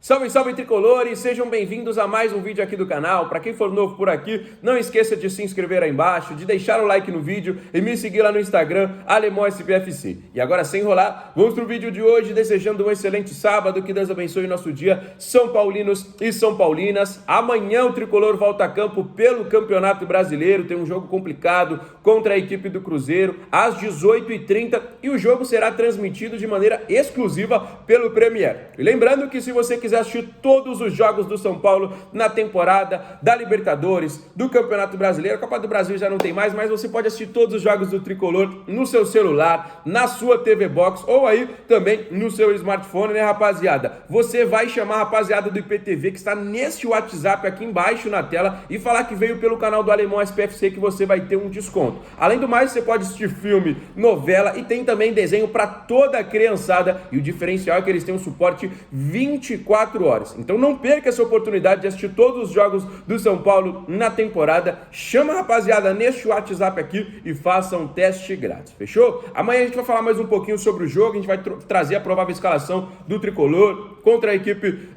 Salve, salve tricolores, sejam bem-vindos a mais um vídeo aqui do canal. Para quem for novo por aqui, não esqueça de se inscrever aí embaixo, de deixar o like no vídeo e me seguir lá no Instagram, AlemãoSPFC. E agora, sem enrolar, vamos pro vídeo de hoje, desejando um excelente sábado, que Deus abençoe o nosso dia, São Paulinos e São Paulinas. Amanhã o tricolor volta a campo pelo Campeonato Brasileiro, tem um jogo complicado contra a equipe do Cruzeiro, às 18h30, e o jogo será transmitido de maneira exclusiva pelo Premier. E lembrando que se você quiser assistir todos os jogos do São Paulo na temporada da Libertadores, do Campeonato Brasileiro, a Copa do Brasil já não tem mais, mas você pode assistir todos os jogos do tricolor no seu celular, na sua TV Box ou aí também no seu smartphone, né, rapaziada? Você vai chamar a rapaziada do IPTV que está nesse WhatsApp aqui embaixo na tela e falar que veio pelo canal do Alemão SPFC que você vai ter um desconto. Além do mais, você pode assistir filme, novela e tem também desenho para toda a criançada, e o diferencial é que eles têm um suporte 24 horas. Então não perca essa oportunidade de assistir todos os jogos do São Paulo na temporada. Chama a rapaziada neste WhatsApp aqui e faça um teste grátis, fechou? Amanhã a gente vai falar mais um pouquinho sobre o jogo, a gente vai trazer a provável escalação do tricolor contra a equipe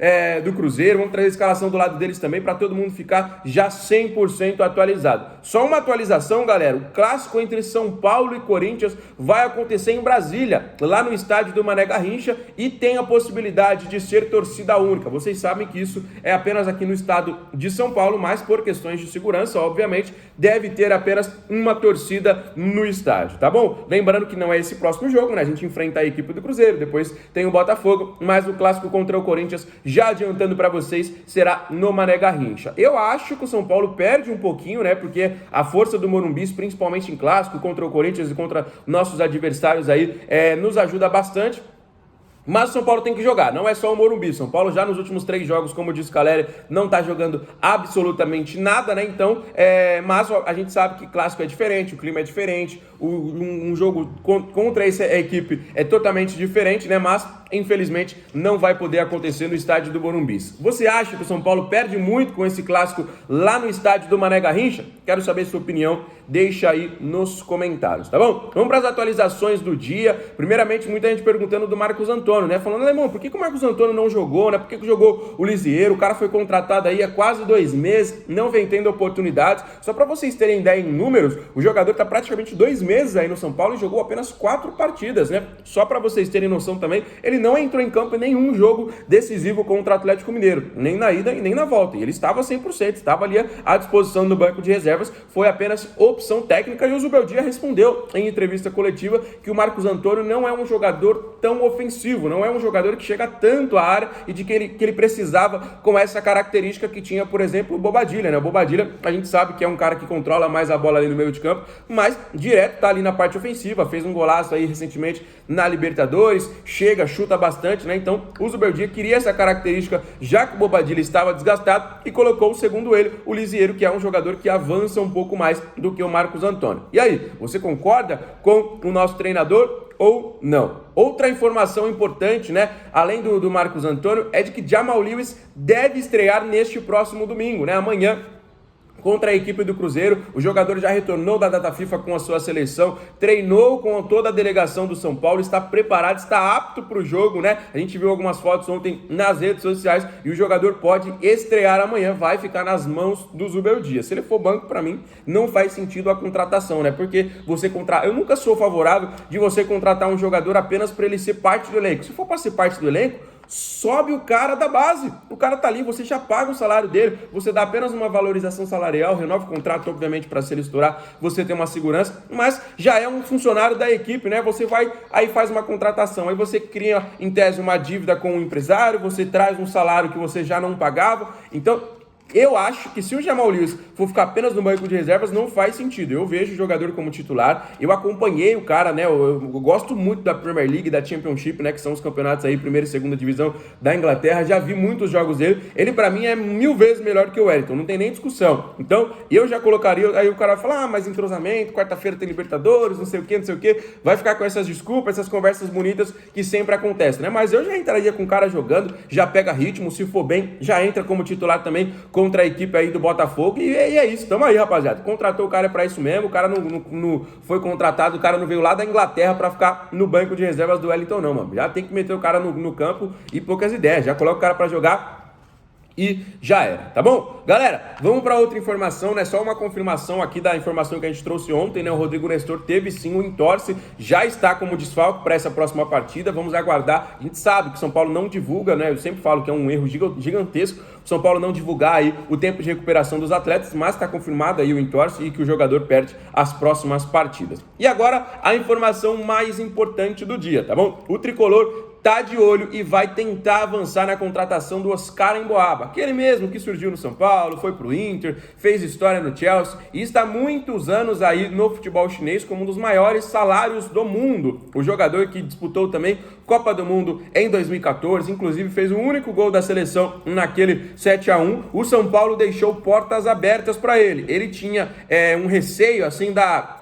do Cruzeiro, vamos trazer a escalação do lado deles também para todo mundo ficar já 100% atualizado. Só uma atualização, galera, o clássico entre São Paulo e Corinthians vai acontecer em Brasília, lá no estádio do Mané Garrincha, e tem a possibilidade de ser torcida única. Vocês sabem que isso é apenas aqui no estado de São Paulo, mas por questões de segurança, obviamente, deve ter apenas uma torcida no estádio, tá bom? Lembrando que não é esse próximo jogo, né? A gente enfrenta a equipe do Cruzeiro, depois tem o Botafogo, mas o clássico contra o Corinthians, já adiantando para vocês, será no Mané Garrincha. Eu acho que o São Paulo perde um pouquinho, né? Porque a força do Morumbi, principalmente em clássico contra o Corinthians e contra nossos adversários aí, nos ajuda bastante. Mas o São Paulo tem que jogar, não é só o Morumbi. São Paulo já nos últimos 3 jogos, como disse o Caleri, não está jogando absolutamente nada, né? Então, mas a gente sabe que clássico é diferente, o clima é diferente, um jogo contra essa equipe é totalmente diferente, né? Mas, infelizmente, não vai poder acontecer no estádio do Morumbi. Você acha que o São Paulo perde muito com esse clássico lá no estádio do Mané Garrincha? Quero saber sua opinião, deixa aí nos comentários, tá bom? Vamos para as atualizações do dia. Primeiramente, muita gente perguntando do Marcos Antônio, né? Falando, Alemão, por que o Marcos Antônio não jogou, né? Por que jogou o Lisieiro? O cara foi contratado aí há quase 2 meses, não vem tendo oportunidades. Só para vocês terem ideia em números, o jogador tá praticamente 2 meses aí no São Paulo e jogou apenas 4 partidas, né? Só para vocês terem noção também, ele não entrou em campo em nenhum jogo decisivo contra o Atlético Mineiro, nem na ida e nem na volta. E ele estava 100%, estava ali à disposição do banco de reservas, foi apenas opção técnica, e o Zubeldia respondeu em entrevista coletiva que o Marcos Antônio não é um jogador tão ofensivo, não é um jogador que chega tanto à área e de que ele precisava com essa característica que tinha, por exemplo, o Bobadilla, né? O Bobadilla, a gente sabe que é um cara que controla mais a bola ali no meio de campo, mas direto tá ali na parte ofensiva, fez um golaço aí recentemente na Libertadores, chega, chuta bastante, né? Então, o Zubeldia queria essa característica, já que o Bobadilla estava desgastado, e colocou, segundo ele, o Lisieiro, que é um jogador que avança um pouco mais do que o Marcos Antônio. E aí, você concorda com o nosso treinador ou não? Outra informação importante, né, além do Marcos Antônio, é de que Jamal Lewis deve estrear neste próximo domingo, né, amanhã, contra a equipe do Cruzeiro. O jogador já retornou da data FIFA com a sua seleção, treinou com toda a delegação do São Paulo, está preparado, está apto para o jogo, né? A gente viu algumas fotos ontem nas redes sociais e o jogador pode estrear amanhã, vai ficar nas mãos do Zubeldia. Se ele for banco, para mim, não faz sentido a contratação, né? Porque eu nunca sou favorável de você contratar um jogador apenas para ele ser parte do elenco. Se for para ser parte do elenco, sobe o cara da base, o cara tá ali, você já paga o salário dele, você dá apenas uma valorização salarial, renova o contrato, obviamente, para se ele estourar, você tem uma segurança, mas já é um funcionário da equipe, né? Você vai, aí faz uma contratação, aí você cria, em tese, uma dívida com o empresário, você traz um salário que você já não pagava, então eu acho que se o Jamal Lewis for ficar apenas no banco de reservas, não faz sentido. Eu vejo o jogador como titular, eu acompanhei o cara, né? Eu gosto muito da Premier League, da Championship, né? Que são os campeonatos aí, primeira e segunda divisão da Inglaterra. Já vi muitos jogos dele. Ele, pra mim, é 1000 vezes melhor que o Wellington, não tem nem discussão. Então, eu já colocaria, aí o cara vai falar, mas entrosamento, quarta-feira tem Libertadores, não sei o que. Vai ficar com essas desculpas, essas conversas bonitas que sempre acontecem, né? Mas eu já entraria com o cara jogando, já pega ritmo, se for bem, já entra como titular também, contra a equipe aí do Botafogo, e é isso, tamo aí, rapaziada. Contratou o cara pra isso mesmo, o cara não foi contratado, o cara não veio lá da Inglaterra pra ficar no banco de reservas do Wellington não, mano. Já tem que meter o cara no campo e poucas ideias, já coloca o cara pra jogar e já era, tá bom? Galera, vamos para outra informação, né? Só uma confirmação aqui da informação que a gente trouxe ontem, né? O Rodrigo Nestor teve sim um entorse, já está como desfalque para essa próxima partida, vamos aguardar. A gente sabe que o São Paulo não divulga, né? Eu sempre falo que é um erro gigantesco o São Paulo não divulgar aí o tempo de recuperação dos atletas, mas está confirmado aí o entorse e que o jogador perde as próximas partidas. E agora a informação mais importante do dia, tá bom? O Tricolor tá de olho e vai tentar avançar na contratação do Oscar Emboaba, aquele mesmo que surgiu no São Paulo, foi pro Inter, fez história no Chelsea e está há muitos anos aí no futebol chinês como um dos maiores salários do mundo. O jogador que disputou também Copa do Mundo em 2014, inclusive fez o único gol da seleção naquele 7-1. O São Paulo deixou portas abertas para ele. Ele tinha um receio assim da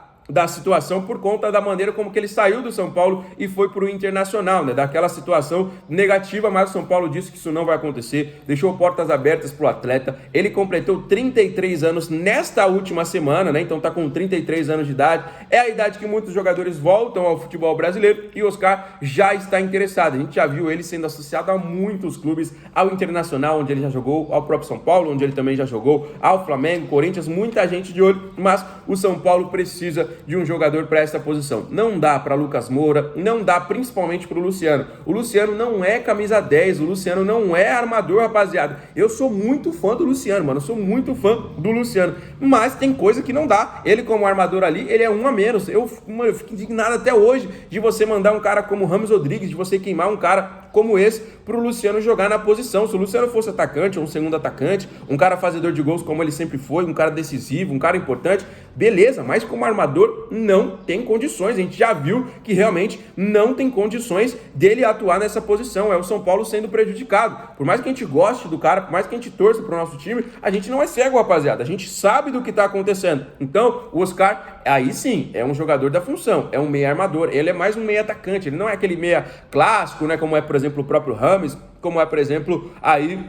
situação por conta da maneira como que ele saiu do São Paulo e foi para o Internacional, né? Daquela situação negativa, mas o São Paulo disse que isso não vai acontecer, deixou portas abertas para o atleta. Ele completou 33 anos nesta última semana, né? Então tá com 33 anos de idade, é a idade que muitos jogadores voltam ao futebol brasileiro e o Oscar já está interessado. A gente já viu ele sendo associado a muitos clubes, ao Internacional, onde ele já jogou, ao próprio São Paulo, onde ele também já jogou, ao Flamengo, Corinthians, muita gente de olho, mas o São Paulo precisa de um jogador para essa posição. Não dá para Lucas Moura, não dá principalmente para o Luciano. O Luciano não é camisa 10, o Luciano não é armador, rapaziada. Eu sou muito fã do Luciano, mano, eu sou muito fã do Luciano, mas tem coisa que não dá. Ele como armador ali, ele é um a menos. Eu fico indignado até hoje de você mandar um cara como Rames Rodrigues, de você queimar um cara como esse para o Luciano jogar na posição. Se o Luciano fosse atacante ou um segundo atacante, um cara fazedor de gols como ele sempre foi, um cara decisivo, um cara importante, beleza, mas como armador não tem condições. A gente já viu que realmente não tem condições dele atuar nessa posição. É o São Paulo sendo prejudicado. Por mais que a gente goste do cara, por mais que a gente torça pro nosso time, a gente não é cego, rapaziada. A gente sabe do que tá acontecendo. Então, o Oscar, aí sim, é um jogador da função, é um meia armador. Ele é mais um meia atacante, ele não é aquele meia clássico, né, como é, por exemplo, o próprio Rames, como é, por exemplo, aí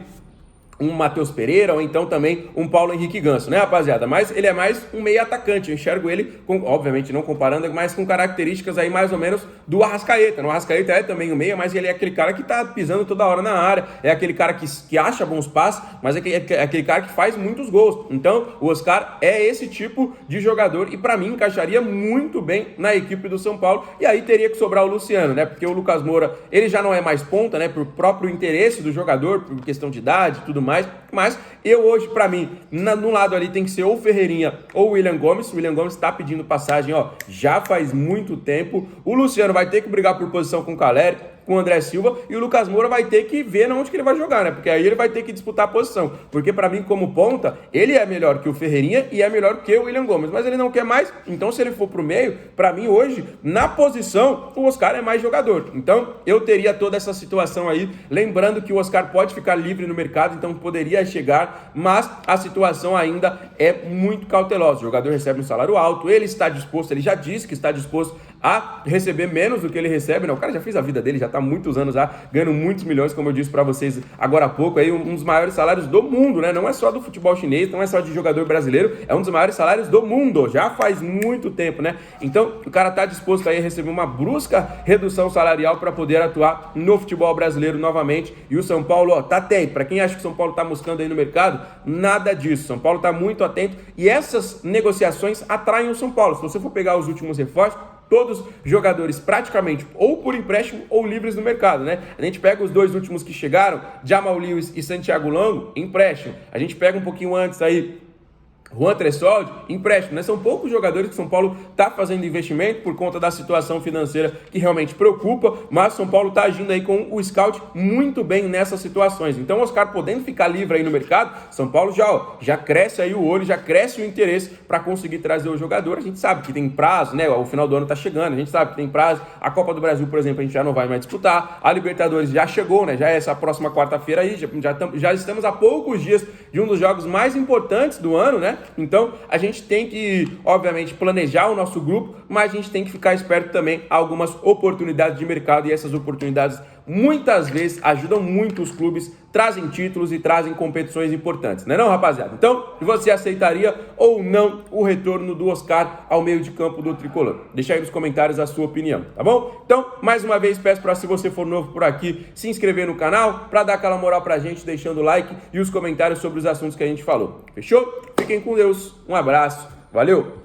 um Matheus Pereira, ou então também um Paulo Henrique Ganso, né, rapaziada? Mas ele é mais um meio atacante, eu enxergo ele, obviamente não comparando, mas com características aí mais ou menos do Arrascaeta. O Arrascaeta é também um meia, mas ele é aquele cara que tá pisando toda hora na área, é aquele cara que acha bons passes, mas é aquele cara que faz muitos gols. Então, o Oscar é esse tipo de jogador e pra mim encaixaria muito bem na equipe do São Paulo, e aí teria que sobrar o Luciano, né? Porque o Lucas Moura, ele já não é mais ponta, né? Por próprio interesse do jogador, por questão de idade e tudo mais, mas eu hoje, pra mim, no lado ali tem que ser ou Ferreirinha ou William Gomes. O William Gomes tá pedindo passagem, ó, já faz muito tempo. O Luciano vai ter que brigar por posição com o Caleri, com o André Silva, e o Lucas Moura vai ter que ver onde que ele vai jogar, né? Porque aí ele vai ter que disputar a posição. Porque pra mim, como ponta, ele é melhor que o Ferreirinha e é melhor que o William Gomes, mas ele não quer mais, então se ele for pro meio, pra mim hoje, na posição, o Oscar é mais jogador. Então, eu teria toda essa situação aí, lembrando que o Oscar pode ficar livre no mercado, então poderia chegar, mas a situação ainda é muito cautelosa. O jogador recebe um salário alto, ele está disposto, ele já disse que está disposto a receber menos do que ele recebe, né? O cara já fez a vida dele, já tá há muitos anos já ganhando muitos milhões, como eu disse pra vocês agora há pouco, aí um dos maiores salários do mundo, né? Não é só do futebol chinês, não é só de jogador brasileiro, é um dos maiores salários do mundo, já faz muito tempo, né? Então, o cara tá disposto aí a receber uma brusca redução salarial para poder atuar no futebol brasileiro novamente, e o São Paulo, ó, tá atento. Pra quem acha que o São Paulo tá buscando aí no mercado, nada disso. São Paulo tá muito atento, e essas negociações atraem o São Paulo. Se você for pegar os últimos reforços, todos jogadores praticamente ou por empréstimo ou livres no mercado, né? A gente pega os dois últimos que chegaram, Jamal Lewis e Santiago Longo, empréstimo. A gente pega um pouquinho antes aí, Juan Tressoldi, empréstimo, né? São poucos jogadores que São Paulo está fazendo investimento por conta da situação financeira que realmente preocupa, mas São Paulo está agindo aí com o scout muito bem nessas situações. Então, os caras podendo ficar livre aí no mercado, São Paulo já cresce aí o olho, já cresce o interesse para conseguir trazer o jogador. A gente sabe que tem prazo, né? O final do ano está chegando, a gente sabe que tem prazo. A Copa do Brasil, por exemplo, a gente já não vai mais disputar. A Libertadores já chegou, né? Já é essa próxima quarta-feira aí, já estamos a poucos dias de um dos jogos mais importantes do ano, né? Então, a gente tem que, obviamente, planejar o nosso grupo, mas a gente tem que ficar esperto também a algumas oportunidades de mercado, e essas oportunidades muitas vezes ajudam muito os clubes, trazem títulos e trazem competições importantes, não é não, rapaziada? Então, você aceitaria ou não o retorno do Oscar ao meio de campo do Tricolor? Deixa aí nos comentários a sua opinião, tá bom? Então, mais uma vez, peço para, se você for novo por aqui, se inscrever no canal, para dar aquela moral pra gente, deixando o like e os comentários sobre os assuntos que a gente falou. Fechou? Fiquem com Deus, um abraço, valeu!